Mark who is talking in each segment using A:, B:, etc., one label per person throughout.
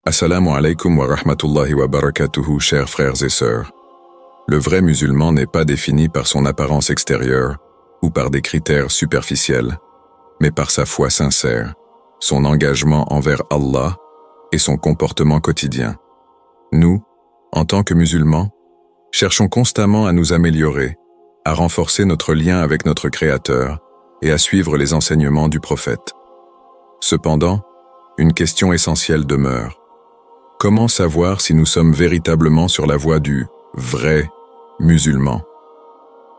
A: Assalamu alaikum wa rahmatullahi wa barakatuhu, chers frères et sœurs. Le vrai musulman n'est pas défini par son apparence extérieure ou par des critères superficiels, mais par sa foi sincère, son engagement envers Allah et son comportement quotidien. Nous, en tant que musulmans, cherchons constamment à nous améliorer, à renforcer notre lien avec notre Créateur et à suivre les enseignements du prophète. Cependant, une question essentielle demeure. Comment savoir si nous sommes véritablement sur la voie du vrai musulman?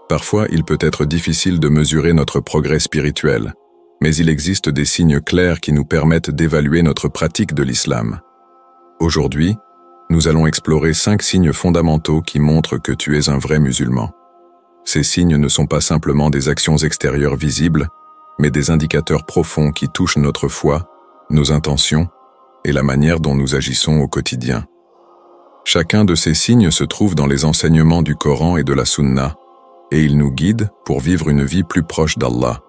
A: Parfois, il peut être difficile de mesurer notre progrès spirituel, mais il existe des signes clairs qui nous permettent d'évaluer notre pratique de l'islam. Aujourd'hui, nous allons explorer 5 signes fondamentaux qui montrent que tu es un vrai musulman. Ces signes ne sont pas simplement des actions extérieures visibles, mais des indicateurs profonds qui touchent notre foi, nos intentions et la manière dont nous agissons au quotidien. Chacun de ces signes se trouve dans les enseignements du Coran et de la Sunna, et ils nous guident pour vivre une vie plus proche d'Allah.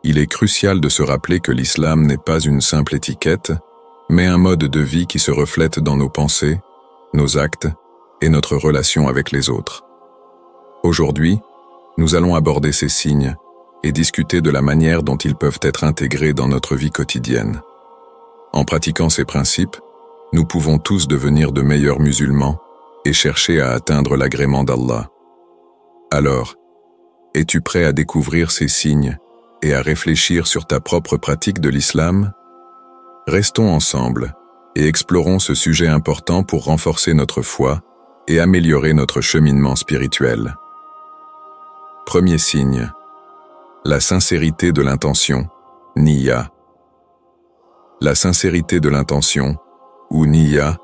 A: Il est crucial de se rappeler que l'islam n'est pas une simple étiquette, mais un mode de vie qui se reflète dans nos pensées, nos actes et notre relation avec les autres. Aujourd'hui, nous allons aborder ces signes et discuter de la manière dont ils peuvent être intégrés dans notre vie quotidienne. En pratiquant ces principes, nous pouvons tous devenir de meilleurs musulmans et chercher à atteindre l'agrément d'Allah. Alors, es-tu prêt à découvrir ces signes et à réfléchir sur ta propre pratique de l'islam? Restons ensemble et explorons ce sujet important pour renforcer notre foi et améliorer notre cheminement spirituel. Premier signe, la sincérité de l'intention, niyya. La sincérité de l'intention, ou niyya,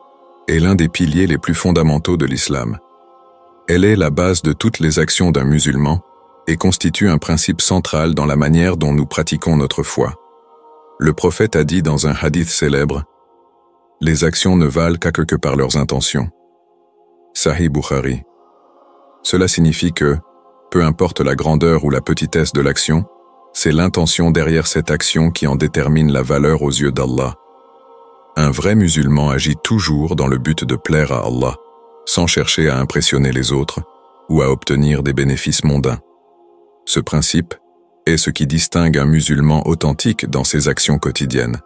A: est l'un des piliers les plus fondamentaux de l'islam. Elle est la base de toutes les actions d'un musulman et constitue un principe central dans la manière dont nous pratiquons notre foi. Le prophète a dit dans un hadith célèbre, « Les actions ne valent qu'à que par leurs intentions. » Sahih Bukhari. Cela signifie que, peu importe la grandeur ou la petitesse de l'action, c'est l'intention derrière cette action qui en détermine la valeur aux yeux d'Allah. Un vrai musulman agit toujours dans le but de plaire à Allah, sans chercher à impressionner les autres ou à obtenir des bénéfices mondains. Ce principe est ce qui distingue un musulman authentique dans ses actions quotidiennes.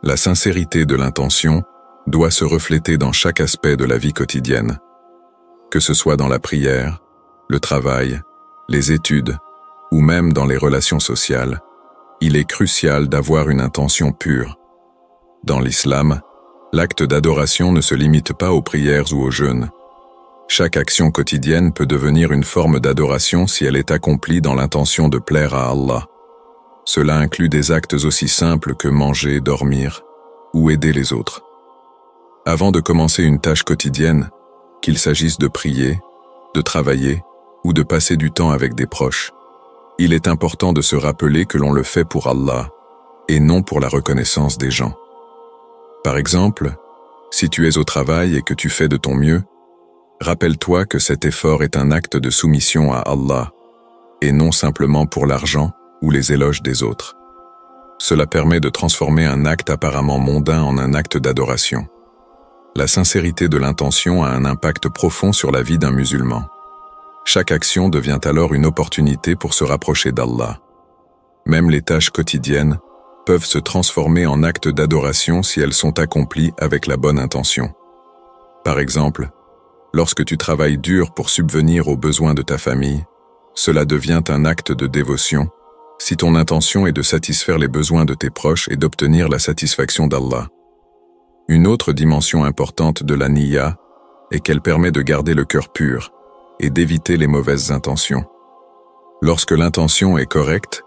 A: La sincérité de l'intention doit se refléter dans chaque aspect de la vie quotidienne, que ce soit dans la prière, le travail, les études, ou même dans les relations sociales, il est crucial d'avoir une intention pure. Dans l'islam, l'acte d'adoration ne se limite pas aux prières ou aux jeûnes. Chaque action quotidienne peut devenir une forme d'adoration si elle est accomplie dans l'intention de plaire à Allah. Cela inclut des actes aussi simples que manger, dormir ou aider les autres. Avant de commencer une tâche quotidienne, qu'il s'agisse de prier, de travailler ou de passer du temps avec des proches, il est important de se rappeler que l'on le fait pour Allah et non pour la reconnaissance des gens. Par exemple, si tu es au travail et que tu fais de ton mieux, rappelle-toi que cet effort est un acte de soumission à Allah et non simplement pour l'argent ou les éloges des autres. Cela permet de transformer un acte apparemment mondain en un acte d'adoration. La sincérité de l'intention a un impact profond sur la vie d'un musulman. Chaque action devient alors une opportunité pour se rapprocher d'Allah. Même les tâches quotidiennes peuvent se transformer en actes d'adoration si elles sont accomplies avec la bonne intention. Par exemple, lorsque tu travailles dur pour subvenir aux besoins de ta famille, cela devient un acte de dévotion si ton intention est de satisfaire les besoins de tes proches et d'obtenir la satisfaction d'Allah. Une autre dimension importante de la niyya est qu'elle permet de garder le cœur pur et d'éviter les mauvaises intentions. Lorsque l'intention est correcte,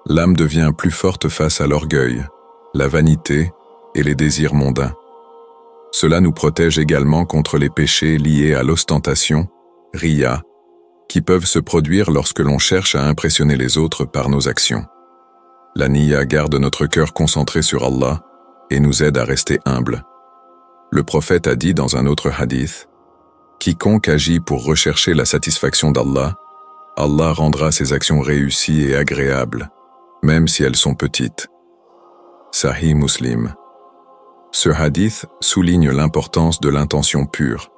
A: l'âme devient plus forte face à l'orgueil, la vanité et les désirs mondains. Cela nous protège également contre les péchés liés à l'ostentation, riya, qui peuvent se produire lorsque l'on cherche à impressionner les autres par nos actions. La niyya garde notre cœur concentré sur Allah et nous aide à rester humbles. Le prophète a dit dans un autre hadith, « Quiconque agit pour rechercher la satisfaction d'Allah, Allah rendra ses actions réussies et agréables, même si elles sont petites. » Sahih Muslim. Ce hadith souligne l'importance de l'intention pure.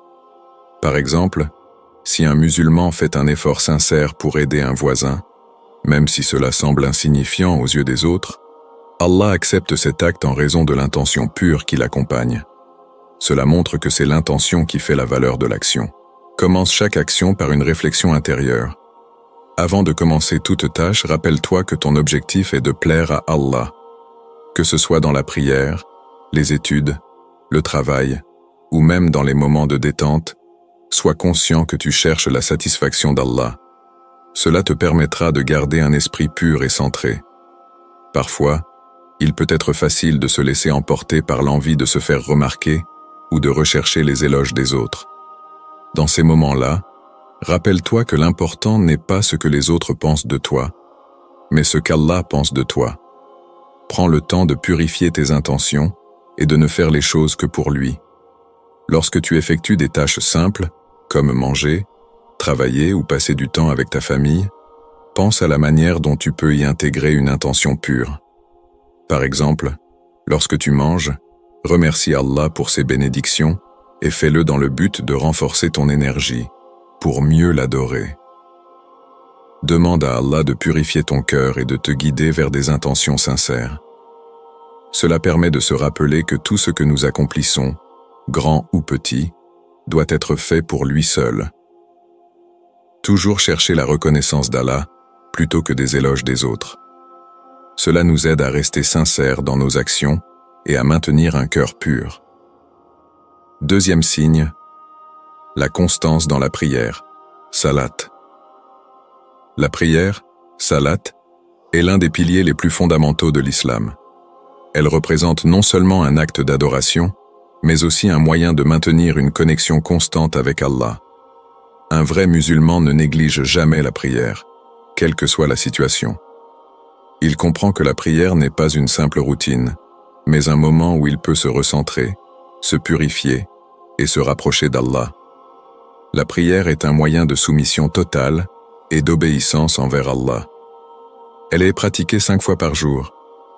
A: Par exemple, si un musulman fait un effort sincère pour aider un voisin, même si cela semble insignifiant aux yeux des autres, Allah accepte cet acte en raison de l'intention pure qui l'accompagne. Cela montre que c'est l'intention qui fait la valeur de l'action. Commence chaque action par une réflexion intérieure. Avant de commencer toute tâche, rappelle-toi que ton objectif est de plaire à Allah. Que ce soit dans la prière, les études, le travail, ou même dans les moments de détente, sois conscient que tu cherches la satisfaction d'Allah. Cela te permettra de garder un esprit pur et centré. Parfois, il peut être facile de se laisser emporter par l'envie de se faire remarquer ou de rechercher les éloges des autres. Dans ces moments-là, rappelle-toi que l'important n'est pas ce que les autres pensent de toi, mais ce qu'Allah pense de toi. Prends le temps de purifier tes intentions et de ne faire les choses que pour lui. Lorsque tu effectues des tâches simples, comme manger, travailler ou passer du temps avec ta famille, pense à la manière dont tu peux y intégrer une intention pure. Par exemple, lorsque tu manges, remercie Allah pour ses bénédictions et fais-le dans le but de renforcer ton énergie, pour mieux l'adorer. Demande à Allah de purifier ton cœur et de te guider vers des intentions sincères. Cela permet de se rappeler que tout ce que nous accomplissons, grand ou petit, doit être fait pour lui seul. Toujours chercher la reconnaissance d'Allah plutôt que des éloges des autres. Cela nous aide à rester sincères dans nos actions et à maintenir un cœur pur. Deuxième signe, la constance dans la prière, salat. La prière, salat, est l'un des piliers les plus fondamentaux de l'islam. Elle représente non seulement un acte d'adoration, mais aussi un moyen de maintenir une connexion constante avec Allah. Un vrai musulman ne néglige jamais la prière, quelle que soit la situation. Il comprend que la prière n'est pas une simple routine, mais un moment où il peut se recentrer, se purifier et se rapprocher d'Allah. La prière est un moyen de soumission totale et d'obéissance envers Allah. Elle est pratiquée 5 fois par jour,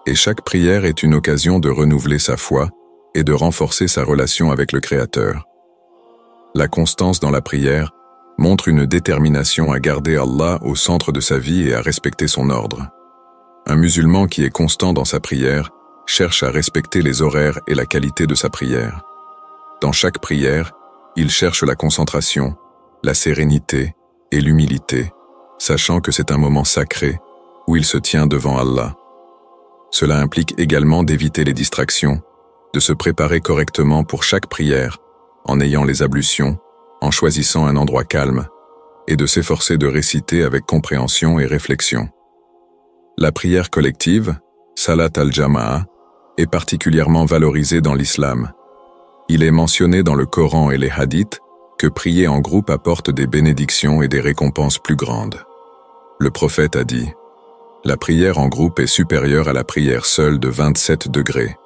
A: et chaque prière est une occasion de renouveler sa foi et de renforcer sa relation avec le Créateur. La constance dans la prière montre une détermination à garder Allah au centre de sa vie et à respecter son ordre. Un musulman qui est constant dans sa prière cherche à respecter les horaires et la qualité de sa prière. Dans chaque prière, il cherche la concentration, la sérénité et l'humilité, sachant que c'est un moment sacré où il se tient devant Allah. Cela implique également d'éviter les distractions, de se préparer correctement pour chaque prière, en ayant les ablutions, en choisissant un endroit calme, et de s'efforcer de réciter avec compréhension et réflexion. La prière collective, Salat al-Jama'a, est particulièrement valorisée dans l'islam. Il est mentionné dans le Coran et les hadiths que prier en groupe apporte des bénédictions et des récompenses plus grandes. Le prophète a dit « La prière en groupe est supérieure à la prière seule de 27 degrés. »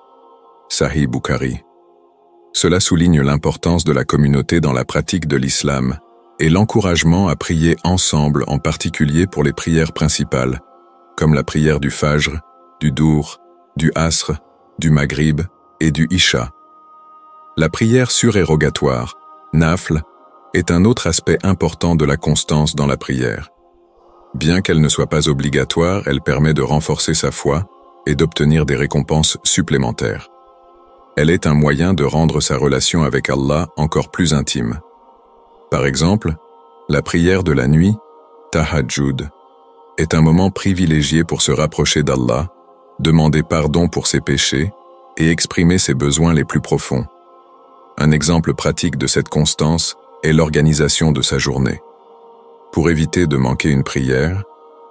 A: Sahih Bukhari. Cela souligne l'importance de la communauté dans la pratique de l'islam et l'encouragement à prier ensemble, en particulier pour les prières principales, comme la prière du Fajr, du Dour, du Asr, du Maghrib et du Isha. La prière surérogatoire, Nafl, est un autre aspect important de la constance dans la prière. Bien qu'elle ne soit pas obligatoire, elle permet de renforcer sa foi et d'obtenir des récompenses supplémentaires. Elle est un moyen de rendre sa relation avec Allah encore plus intime. Par exemple, la prière de la nuit, Tahajjud, est un moment privilégié pour se rapprocher d'Allah, demander pardon pour ses péchés et exprimer ses besoins les plus profonds. Un exemple pratique de cette constance est l'organisation de sa journée. Pour éviter de manquer une prière,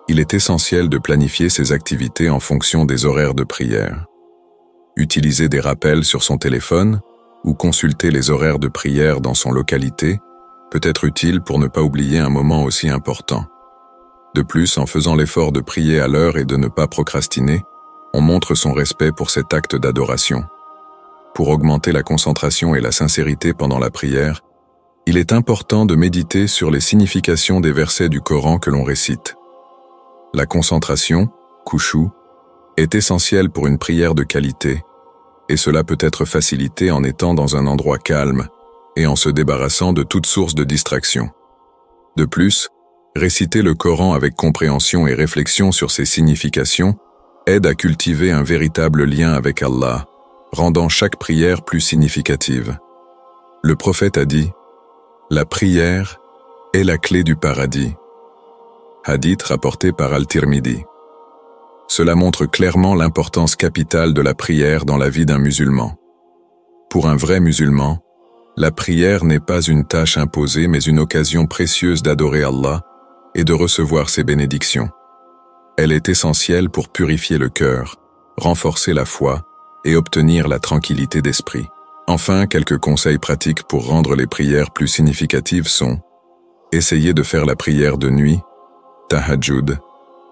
A: il est essentiel de planifier ses activités en fonction des horaires de prière. Utiliser des rappels sur son téléphone ou consulter les horaires de prière dans son localité peut être utile pour ne pas oublier un moment aussi important. De plus, en faisant l'effort de prier à l'heure et de ne pas procrastiner, on montre son respect pour cet acte d'adoration. Pour augmenter la concentration et la sincérité pendant la prière, il est important de méditer sur les significations des versets du Coran que l'on récite. La concentration, khushu', est essentielle pour une prière de qualité, et cela peut être facilité en étant dans un endroit calme et en se débarrassant de toute source de distraction. De plus, réciter le Coran avec compréhension et réflexion sur ses significations aide à cultiver un véritable lien avec Allah, rendant chaque prière plus significative. Le prophète a dit « La prière est la clé du paradis ». Hadith rapporté par Al-Tirmidhi. Cela montre clairement l'importance capitale de la prière dans la vie d'un musulman. Pour un vrai musulman, la prière n'est pas une tâche imposée mais une occasion précieuse d'adorer Allah et de recevoir ses bénédictions. Elle est essentielle pour purifier le cœur, renforcer la foi et obtenir la tranquillité d'esprit. Enfin, quelques conseils pratiques pour rendre les prières plus significatives sont: essayez de faire la prière de nuit, tahajjud,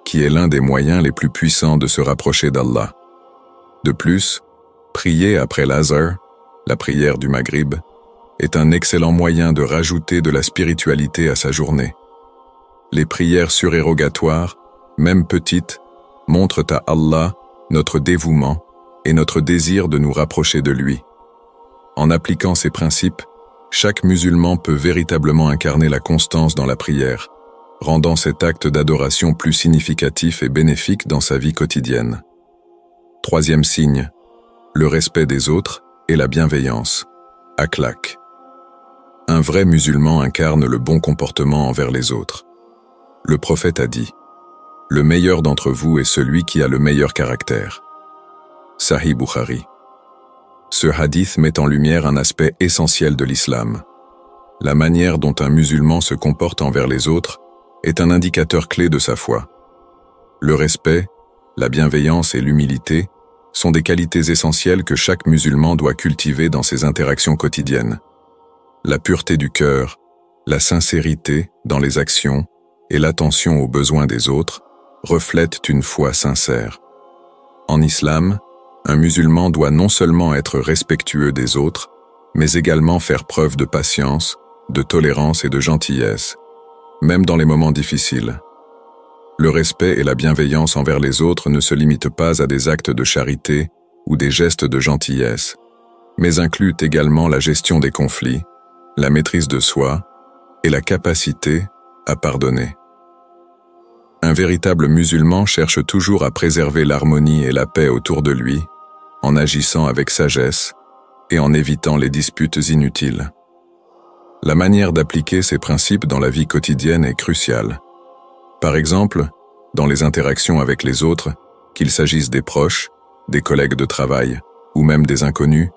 A: qui est l'un des moyens les plus puissants de se rapprocher d'Allah. De plus, prier après l'Asr, la prière du Maghrib, est un excellent moyen de rajouter de la spiritualité à sa journée. Les prières surérogatoires, même petites, montrent à Allah notre dévouement et notre désir de nous rapprocher de lui. En appliquant ces principes, chaque musulman peut véritablement incarner la constance dans la prière, rendant cet acte d'adoration plus significatif et bénéfique dans sa vie quotidienne. Troisième signe, le respect des autres et la bienveillance. Akhlaq. Un vrai musulman incarne le bon comportement envers les autres. Le prophète a dit « Le meilleur d'entre vous est celui qui a le meilleur caractère ». Sahih Bukhari. Ce hadith met en lumière un aspect essentiel de l'islam. La manière dont un musulman se comporte envers les autres est un indicateur clé de sa foi. Le respect, la bienveillance et l'humilité sont des qualités essentielles que chaque musulman doit cultiver dans ses interactions quotidiennes. La pureté du cœur, la sincérité dans les actions et l'attention aux besoins des autres reflètent une foi sincère. En islam, un musulman doit non seulement être respectueux des autres, mais également faire preuve de patience, de tolérance et de gentillesse, même dans les moments difficiles. Le respect et la bienveillance envers les autres ne se limitent pas à des actes de charité ou des gestes de gentillesse, mais incluent également la gestion des conflits, la maîtrise de soi et la capacité à pardonner. Un véritable musulman cherche toujours à préserver l'harmonie et la paix autour de lui, en agissant avec sagesse et en évitant les disputes inutiles. La manière d'appliquer ces principes dans la vie quotidienne est cruciale. Par exemple, dans les interactions avec les autres, qu'il s'agisse des proches, des collègues de travail ou même des inconnus,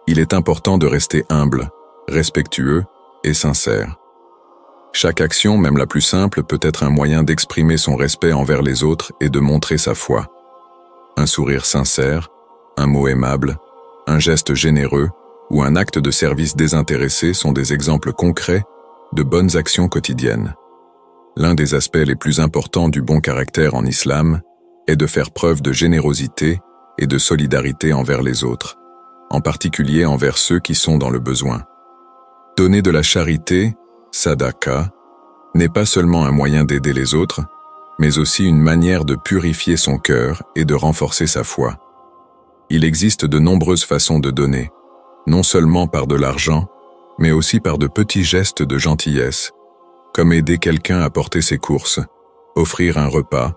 A: il est important de rester humble, respectueux et sincère. Chaque action, même la plus simple, peut être un moyen d'exprimer son respect envers les autres et de montrer sa foi. Un sourire sincère, un mot aimable, un geste généreux ou un acte de service désintéressé sont des exemples concrets de bonnes actions quotidiennes. L'un des aspects les plus importants du bon caractère en islam est de faire preuve de générosité et de solidarité envers les autres, en particulier envers ceux qui sont dans le besoin. Donner de la charité, sadaqa, n'est pas seulement un moyen d'aider les autres, mais aussi une manière de purifier son cœur et de renforcer sa foi. Il existe de nombreuses façons de donner, non seulement par de l'argent, mais aussi par de petits gestes de gentillesse, comme aider quelqu'un à porter ses courses, offrir un repas,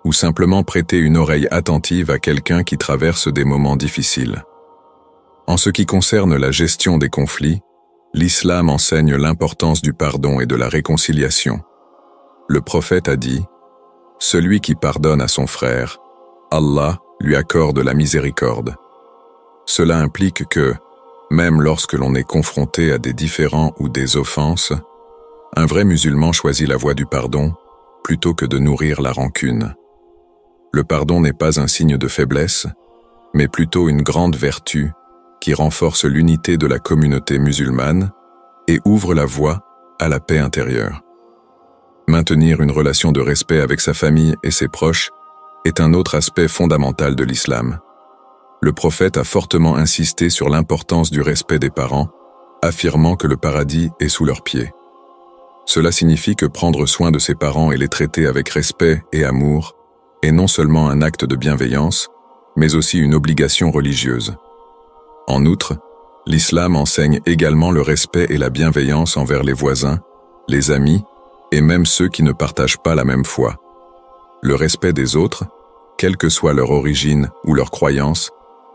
A: ou simplement prêter une oreille attentive à quelqu'un qui traverse des moments difficiles. En ce qui concerne la gestion des conflits, l'islam enseigne l'importance du pardon et de la réconciliation. Le prophète a dit « Celui qui pardonne à son frère, Allah lui accorde la miséricorde ». Cela implique que, même lorsque l'on est confronté à des différends ou des offenses, un vrai musulman choisit la voie du pardon plutôt que de nourrir la rancune. Le pardon n'est pas un signe de faiblesse, mais plutôt une grande vertu qui renforce l'unité de la communauté musulmane et ouvre la voie à la paix intérieure. Maintenir une relation de respect avec sa famille et ses proches est un autre aspect fondamental de l'islam. Le prophète a fortement insisté sur l'importance du respect des parents, affirmant que le paradis est sous leurs pieds. Cela signifie que prendre soin de ses parents et les traiter avec respect et amour est non seulement un acte de bienveillance, mais aussi une obligation religieuse. En outre, l'islam enseigne également le respect et la bienveillance envers les voisins, les amis et même ceux qui ne partagent pas la même foi. Le respect des autres, quelle que soit leur origine ou leur croyance,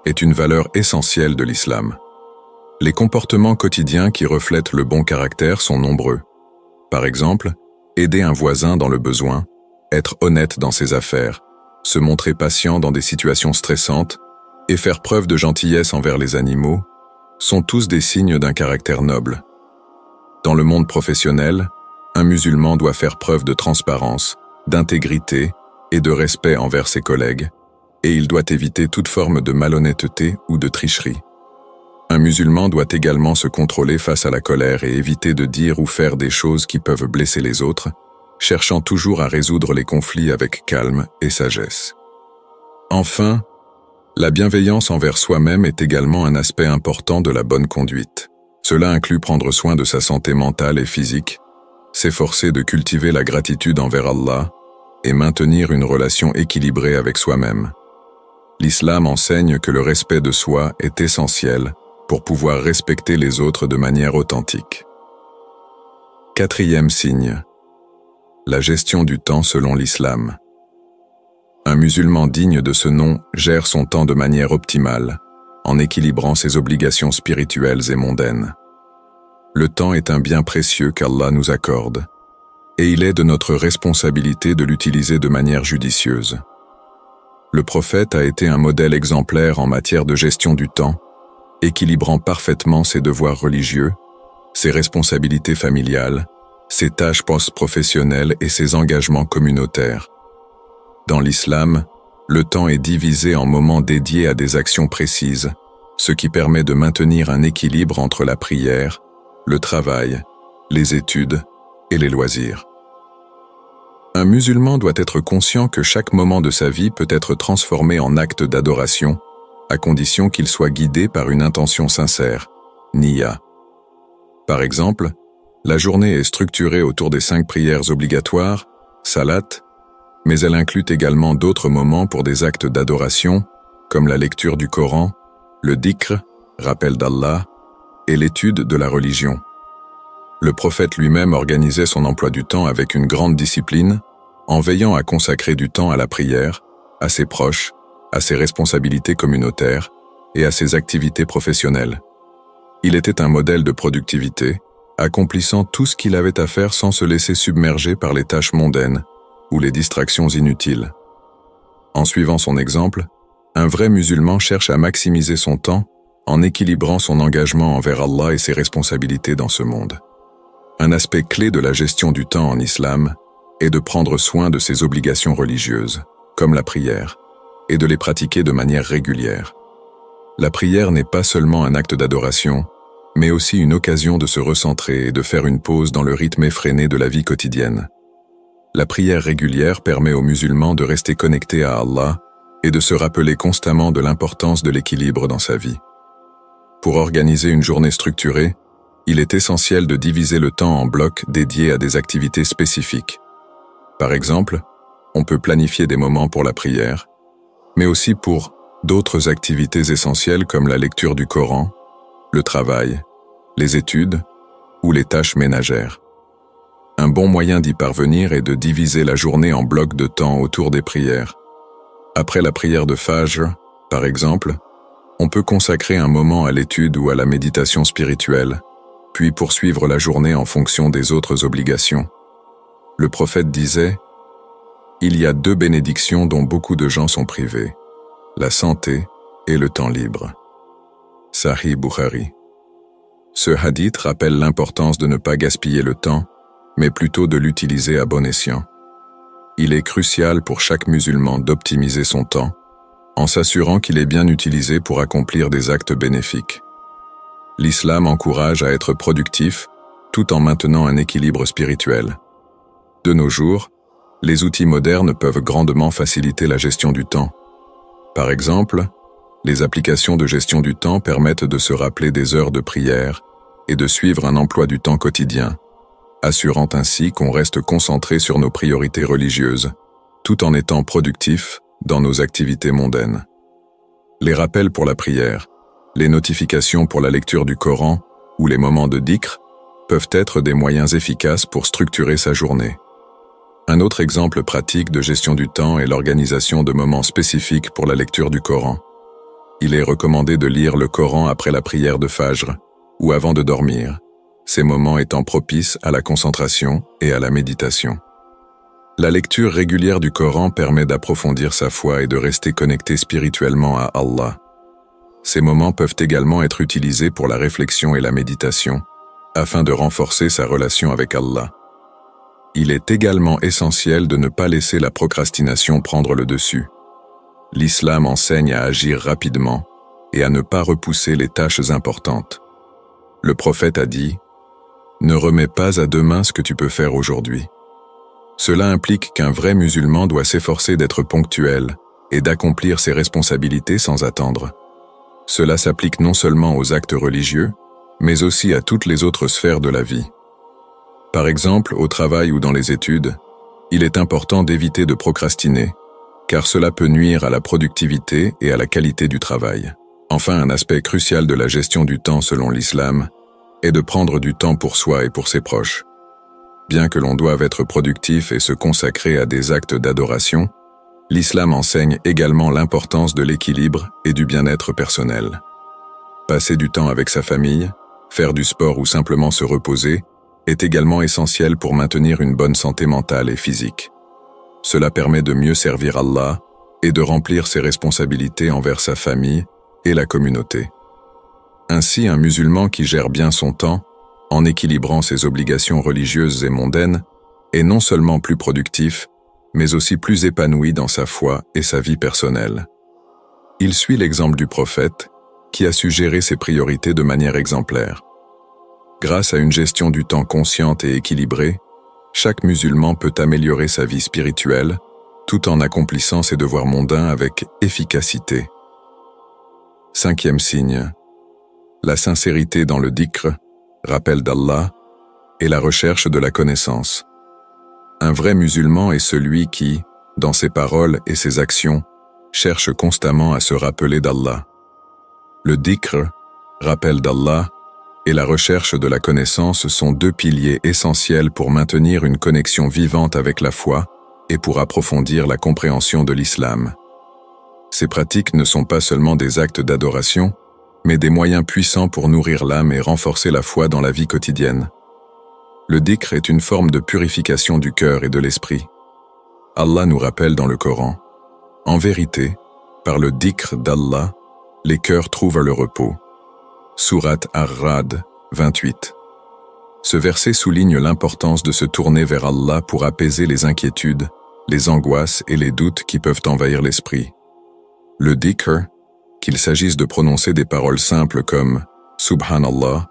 A: est une valeur essentielle de l'islam. Les comportements quotidiens qui reflètent le bon caractère sont nombreux. Par exemple, aider un voisin dans le besoin, être honnête dans ses affaires, se montrer patient dans des situations stressantes et faire preuve de gentillesse envers les animaux sont tous des signes d'un caractère noble. Dans le monde professionnel, un musulman doit faire preuve de transparence, d'intégrité et de respect envers ses collègues, et il doit éviter toute forme de malhonnêteté ou de tricherie. Un musulman doit également se contrôler face à la colère et éviter de dire ou faire des choses qui peuvent blesser les autres, cherchant toujours à résoudre les conflits avec calme et sagesse. Enfin, la bienveillance envers soi-même est également un aspect important de la bonne conduite. Cela inclut prendre soin de sa santé mentale et physique, s'efforcer de cultiver la gratitude envers Allah et maintenir une relation équilibrée avec soi-même. L'islam enseigne que le respect de soi est essentiel pour pouvoir respecter les autres de manière authentique. Quatrième signe. La gestion du temps selon l'islam. Un musulman digne de ce nom gère son temps de manière optimale, en équilibrant ses obligations spirituelles et mondaines. Le temps est un bien précieux qu'Allah nous accorde, et il est de notre responsabilité de l'utiliser de manière judicieuse. Le prophète a été un modèle exemplaire en matière de gestion du temps, équilibrant parfaitement ses devoirs religieux, ses responsabilités familiales, ses tâches post-professionnelles et ses engagements communautaires. Dans l'islam, le temps est divisé en moments dédiés à des actions précises, ce qui permet de maintenir un équilibre entre la prière, le travail, les études et les loisirs. Un musulman doit être conscient que chaque moment de sa vie peut être transformé en acte d'adoration, à condition qu'il soit guidé par une intention sincère, niya. Par exemple, la journée est structurée autour des 5 prières obligatoires, salat, mais elle inclut également d'autres moments pour des actes d'adoration, comme la lecture du Coran, le dhikr, rappel d'Allah, et l'étude de la religion. Le prophète lui-même organisait son emploi du temps avec une grande discipline, en veillant à consacrer du temps à la prière, à ses proches, à ses responsabilités communautaires et à ses activités professionnelles. Il était un modèle de productivité, accomplissant tout ce qu'il avait à faire sans se laisser submerger par les tâches mondaines ou les distractions inutiles. En suivant son exemple, un vrai musulman cherche à maximiser son temps en équilibrant son engagement envers Allah et ses responsabilités dans ce monde. Un aspect clé de la gestion du temps en islam est de prendre soin de ses obligations religieuses, comme la prière, et de les pratiquer de manière régulière. La prière n'est pas seulement un acte d'adoration, mais aussi une occasion de se recentrer et de faire une pause dans le rythme effréné de la vie quotidienne. La prière régulière permet aux musulmans de rester connectés à Allah et de se rappeler constamment de l'importance de l'équilibre dans sa vie. Pour organiser une journée structurée, il est essentiel de diviser le temps en blocs dédiés à des activités spécifiques. Par exemple, on peut planifier des moments pour la prière, mais aussi pour d'autres activités essentielles comme la lecture du Coran, le travail, les études ou les tâches ménagères. Un bon moyen d'y parvenir est de diviser la journée en blocs de temps autour des prières. Après la prière de Fajr, par exemple, on peut consacrer un moment à l'étude ou à la méditation spirituelle, puis poursuivre la journée en fonction des autres obligations. Le prophète disait « Il y a 2 bénédictions dont beaucoup de gens sont privés, la santé et le temps libre. » Sahih Bukhari. Ce hadith rappelle l'importance de ne pas gaspiller le temps, mais plutôt de l'utiliser à bon escient. Il est crucial pour chaque musulman d'optimiser son temps, en s'assurant qu'il est bien utilisé pour accomplir des actes bénéfiques. L'islam encourage à être productif, tout en maintenant un équilibre spirituel. De nos jours, les outils modernes peuvent grandement faciliter la gestion du temps. Par exemple, les applications de gestion du temps permettent de se rappeler des heures de prière et de suivre un emploi du temps quotidien, assurant ainsi qu'on reste concentré sur nos priorités religieuses, tout en étant productif dans nos activités mondaines. Les rappels pour la prière, Les notifications pour la lecture du Coran ou les moments de dhikr peuvent être des moyens efficaces pour structurer sa journée. Un autre exemple pratique de gestion du temps est l'organisation de moments spécifiques pour la lecture du Coran. Il est recommandé de lire le Coran après la prière de Fajr ou avant de dormir, ces moments étant propices à la concentration et à la méditation. La lecture régulière du Coran permet d'approfondir sa foi et de rester connecté spirituellement à Allah. Ces moments peuvent également être utilisés pour la réflexion et la méditation, afin de renforcer sa relation avec Allah. Il est également essentiel de ne pas laisser la procrastination prendre le dessus. L'islam enseigne à agir rapidement et à ne pas repousser les tâches importantes. Le prophète a dit « Ne remets pas à demain ce que tu peux faire aujourd'hui ». Cela implique qu'un vrai musulman doit s'efforcer d'être ponctuel et d'accomplir ses responsabilités sans attendre. Cela s'applique non seulement aux actes religieux, mais aussi à toutes les autres sphères de la vie. Par exemple, au travail ou dans les études, il est important d'éviter de procrastiner, car cela peut nuire à la productivité et à la qualité du travail. Enfin, un aspect crucial de la gestion du temps selon l'islam est de prendre du temps pour soi et pour ses proches. Bien que l'on doive être productif et se consacrer à des actes d'adoration, l'islam enseigne également l'importance de l'équilibre et du bien-être personnel. Passer du temps avec sa famille, faire du sport ou simplement se reposer est également essentiel pour maintenir une bonne santé mentale et physique. Cela permet de mieux servir Allah et de remplir ses responsabilités envers sa famille et la communauté. Ainsi, un musulman qui gère bien son temps, en équilibrant ses obligations religieuses et mondaines, est non seulement plus productif, mais aussi plus épanoui dans sa foi et sa vie personnelle. Il suit l'exemple du prophète, qui a su gérer ses priorités de manière exemplaire. Grâce à une gestion du temps consciente et équilibrée, chaque musulman peut améliorer sa vie spirituelle, tout en accomplissant ses devoirs mondains avec efficacité. Cinquième signe. La sincérité dans le dhikr, rappel d'Allah, et la recherche de la connaissance. Un vrai musulman est celui qui, dans ses paroles et ses actions, cherche constamment à se rappeler d'Allah. Le dhikr, rappel d'Allah, et la recherche de la connaissance sont deux piliers essentiels pour maintenir une connexion vivante avec la foi et pour approfondir la compréhension de l'islam. Ces pratiques ne sont pas seulement des actes d'adoration, mais des moyens puissants pour nourrir l'âme et renforcer la foi dans la vie quotidienne. Le dhikr est une forme de purification du cœur et de l'esprit. Allah nous rappelle dans le Coran, « En vérité, par le dhikr d'Allah, les cœurs trouvent le repos. » Sourate Ar-Ra'd 28. Ce verset souligne l'importance de se tourner vers Allah pour apaiser les inquiétudes, les angoisses et les doutes qui peuvent envahir l'esprit. Le dhikr, qu'il s'agisse de prononcer des paroles simples comme « Subhanallah »,«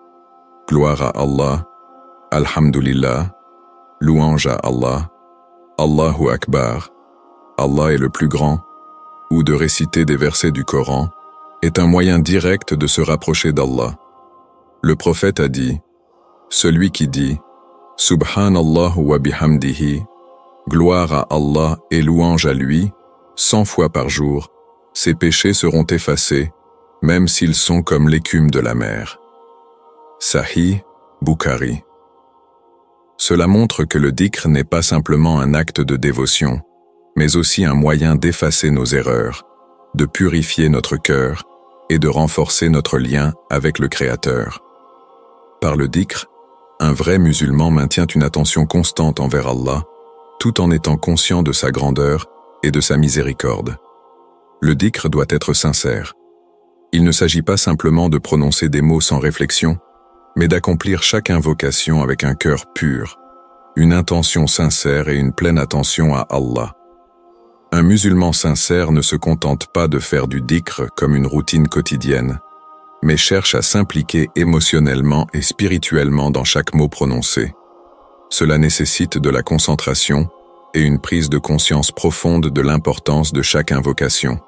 A: Gloire à Allah »,« Alhamdulillah »,« Louange à Allah »,« Allahu Akbar »,« Allah est le plus grand », ou de réciter des versets du Coran, est un moyen direct de se rapprocher d'Allah. Le prophète a dit « Celui qui dit « Subhanallah wa bihamdihi » gloire à Allah et louange à lui, 100 fois par jour, ses péchés seront effacés, même s'ils sont comme l'écume de la mer. Sahih Bukhari. Cela montre que le dhikr n'est pas simplement un acte de dévotion, mais aussi un moyen d'effacer nos erreurs, de purifier notre cœur et de renforcer notre lien avec le Créateur. Par le dhikr, un vrai musulman maintient une attention constante envers Allah, tout en étant conscient de sa grandeur et de sa miséricorde. Le dhikr doit être sincère. Il ne s'agit pas simplement de prononcer des mots sans réflexion, mais d'accomplir chaque invocation avec un cœur pur, une intention sincère et une pleine attention à Allah. Un musulman sincère ne se contente pas de faire du dhikr comme une routine quotidienne, mais cherche à s'impliquer émotionnellement et spirituellement dans chaque mot prononcé. Cela nécessite de la concentration et une prise de conscience profonde de l'importance de chaque invocation.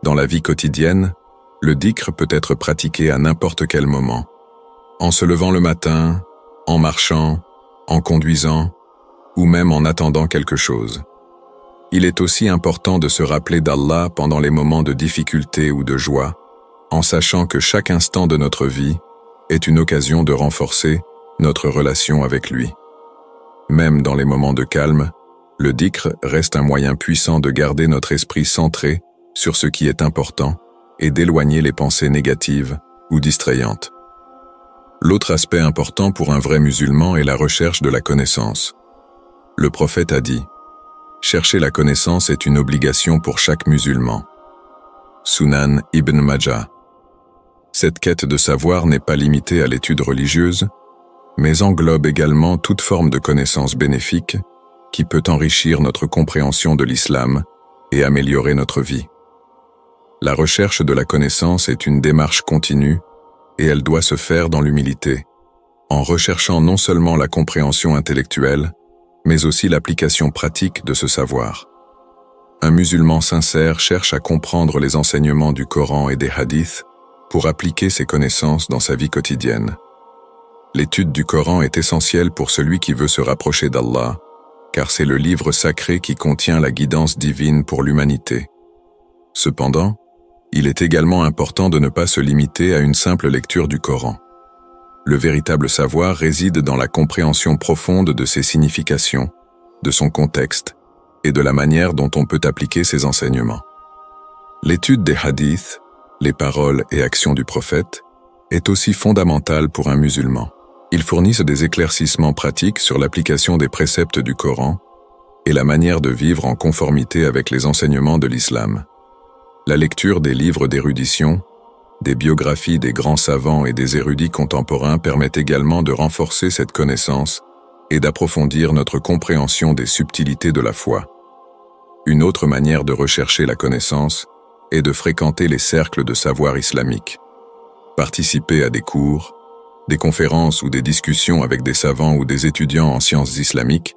A: Dans la vie quotidienne, le dhikr peut être pratiqué à n'importe quel moment. En se levant le matin, en marchant, en conduisant, ou même en attendant quelque chose. Il est aussi important de se rappeler d'Allah pendant les moments de difficulté ou de joie, en sachant que chaque instant de notre vie est une occasion de renforcer notre relation avec lui. Même dans les moments de calme, le dhikr reste un moyen puissant de garder notre esprit centré sur ce qui est important et d'éloigner les pensées négatives ou distrayantes. L'autre aspect important pour un vrai musulman est la recherche de la connaissance. Le prophète a dit « Chercher la connaissance est une obligation pour chaque musulman ». Sunan Ibn Majah. Cette quête de savoir n'est pas limitée à l'étude religieuse, mais englobe également toute forme de connaissance bénéfique qui peut enrichir notre compréhension de l'islam et améliorer notre vie. La recherche de la connaissance est une démarche continue et elle doit se faire dans l'humilité, en recherchant non seulement la compréhension intellectuelle, mais aussi l'application pratique de ce savoir. Un musulman sincère cherche à comprendre les enseignements du Coran et des hadiths pour appliquer ses connaissances dans sa vie quotidienne. L'étude du Coran est essentielle pour celui qui veut se rapprocher d'Allah, car c'est le livre sacré qui contient la guidance divine pour l'humanité. Cependant, il est également important de ne pas se limiter à une simple lecture du Coran. Le véritable savoir réside dans la compréhension profonde de ses significations, de son contexte et de la manière dont on peut appliquer ses enseignements. L'étude des hadiths, les paroles et actions du prophète, est aussi fondamentale pour un musulman. Ils fournissent des éclaircissements pratiques sur l'application des préceptes du Coran et la manière de vivre en conformité avec les enseignements de l'islam. La lecture des livres d'érudition, des biographies des grands savants et des érudits contemporains permet également de renforcer cette connaissance et d'approfondir notre compréhension des subtilités de la foi. Une autre manière de rechercher la connaissance est de fréquenter les cercles de savoir islamique. Participer à des cours, des conférences ou des discussions avec des savants ou des étudiants en sciences islamiques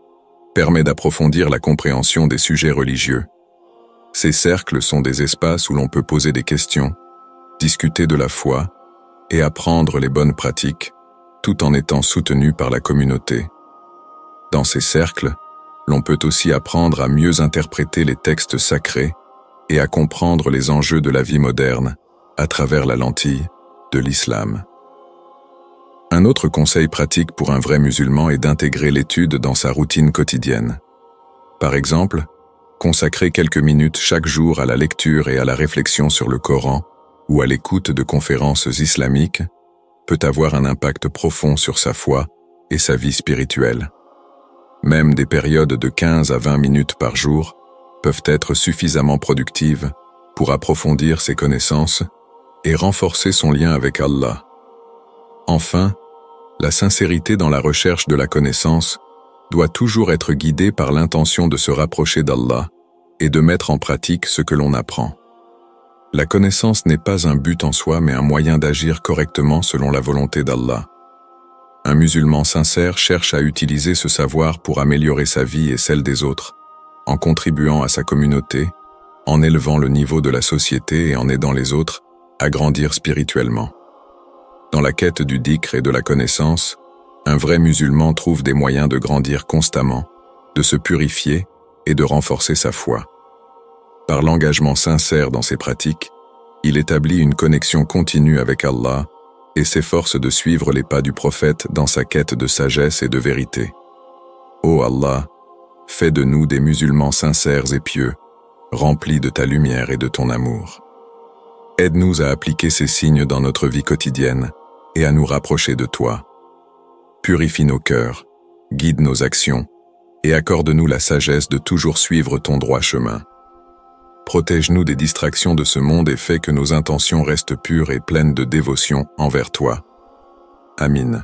A: permet d'approfondir la compréhension des sujets religieux. Ces cercles sont des espaces où l'on peut poser des questions, discuter de la foi et apprendre les bonnes pratiques, tout en étant soutenu par la communauté. Dans ces cercles, l'on peut aussi apprendre à mieux interpréter les textes sacrés et à comprendre les enjeux de la vie moderne à travers la lentille de l'islam. Un autre conseil pratique pour un vrai musulman est d'intégrer l'étude dans sa routine quotidienne. Par exemple, consacrer quelques minutes chaque jour à la lecture et à la réflexion sur le Coran ou à l'écoute de conférences islamiques peut avoir un impact profond sur sa foi et sa vie spirituelle. Même des périodes de 15 à 20 minutes par jour peuvent être suffisamment productives pour approfondir ses connaissances et renforcer son lien avec Allah. Enfin, la sincérité dans la recherche de la connaissance doit toujours être guidée par l'intention de se rapprocher d'Allah et de mettre en pratique ce que l'on apprend. La connaissance n'est pas un but en soi, mais un moyen d'agir correctement selon la volonté d'Allah. Un musulman sincère cherche à utiliser ce savoir pour améliorer sa vie et celle des autres, en contribuant à sa communauté, en élevant le niveau de la société et en aidant les autres à grandir spirituellement. Dans la quête du dhikr et de la connaissance, un vrai musulman trouve des moyens de grandir constamment, de se purifier et de renforcer sa foi. Par l'engagement sincère dans ses pratiques, il établit une connexion continue avec Allah et s'efforce de suivre les pas du prophète dans sa quête de sagesse et de vérité. Ô Allah, fais de nous des musulmans sincères et pieux, remplis de ta lumière et de ton amour. Aide-nous à appliquer ces signes dans notre vie quotidienne et à nous rapprocher de toi. Purifie nos cœurs, guide nos actions et accorde-nous la sagesse de toujours suivre ton droit chemin. Protège-nous des distractions de ce monde et fais que nos intentions restent pures et pleines de dévotion envers toi. Amin.